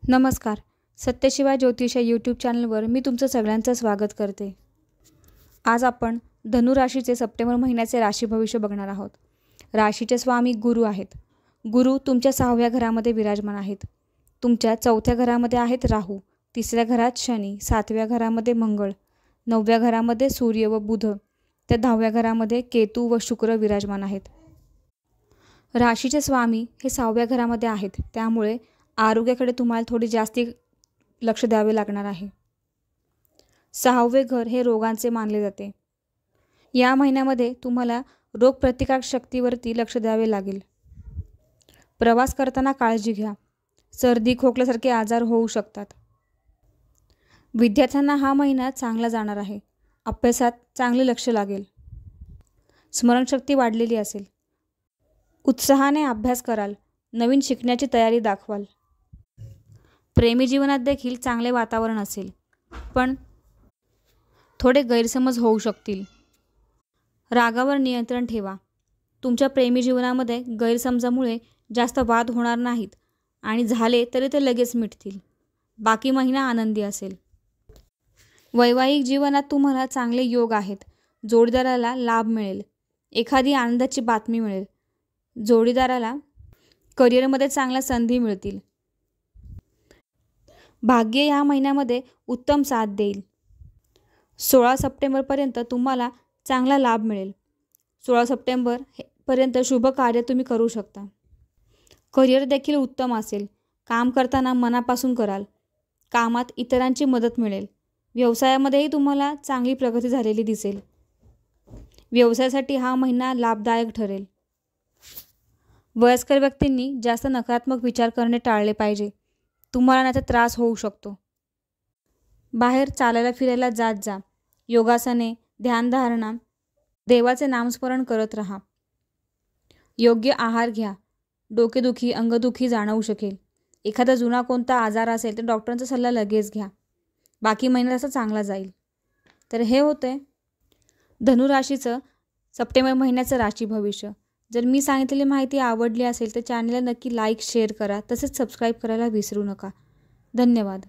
नमस्कार. सत्यशिवाय ज्योतिष या यूट्यूब चॅनलवर मी तुमचं सगळ्यांचं स्वागत करते. आज आपण धनु राशीचे सप्टेंबर महिन्याचे राशी भविष्य बघणार आहोत. राशीचे स्वामी गुरु आहेत. गुरु तुमच्या 6व्या घरामध्ये विराजमान आहेत. तुमच्या 4थ्या घरामध्ये आहेत राहू, 3ऱ्या घरात शनी, 7व्या घरामध्ये मंगळ, 9व्या घरामध्ये सूर्य व बुध, तर 10व्या घरामध्ये केतू व शुक्र विराजमान आहेत. राशीचे स्वामी हे 6व्या घरामध्ये आहेत, त्यामुळे आरोग्याकडे तुम्हाला थोडी जास्ती लक्ष द्यावे लागणार आहे. 6वे घर हे रोगांचे मानले जाते. या महिन्यामध्ये तुम्हाला रोगप्रतिकारक शक्तीवरती लक्ष द्यावे लागेल. प्रवास करताना काळजी घ्या. सर्दी खोकल्यासारखे आजार होऊ शकतात. विद्यार्थ्यांना हा महिना चांगला जाणार आहे. अभ्यासात चांगले लक्ष लागेल. स्मरणशक्ती वाढलेली असेल. उत्साहाने अभ्यास कराल. नवीन शिकण्याची तयारी दाखवाल. प्रेमी जीवनात देखील चांगले वातावरण असेल, पण थोडे गैरसमज होऊ शकतील. रागावर नियंत्रण ठेवा. तुमच्या प्रेमी जीवनामध्ये गैरसमजामुळे जास्त वाद होणार नाहीत आणि झाले तरी ते लगेच मिटतील. बाकी महिना आनंदी असेल. वैवाहिक जीवनात तुम्हाला चांगले योग आहेत. जोडीदाराला लाभ मिळेल. एखादी आनंदाची बातमी मिळेल. जोडीदाराला करिअरमध्ये चांगल्या संधी मिळतील. भाग्य या महिन्यामध्ये उत्तम साथ देईल. 16 सप्टेंबरपर्यंत तुम्हाला चांगला लाभ मिळेल. 16 सप्टेंबरपर्यंत शुभ कार्य तुम्ही करू शकता. करिअर देखील उत्तम असेल. काम करताना मनापासून कराल. कामात इतरांची मदत मिळेल. व्यवसायामध्येही तुम्हाला चांगली प्रगती झालेली दिसेल. व्यवसायासाठी हा महिना लाभदायक ठरेल. वयस्कर व्यक्तींनी जास्त नकारात्मक विचार करणे टाळले पाहिजे. तुम्हाला नाहीतर त्रास होऊ शकतो. बाहेर चालायला फिरायला जात जा. योगासने, ध्यानधारणा, देवाचे नामस्मरण करत राहा. योग्य आहार घ्या. डोकेदुखी, अंगदुखी जाणवू शकेल. एखादा जुना कोणता आजार असेल तर डॉक्टरांचा सल्ला लगेच घ्या. बाकी महिन्यात असं चांगला जाईल. तर हे होते धनु राशीचं सप्टेंबर महिन्याचं राशी भविष्य. जर मी सांगितलेली माहिती आवडली असेल तर चॅनलला नक्की लाईक शेअर करा. तसेच सबस्क्राईब करायला विसरू नका. धन्यवाद.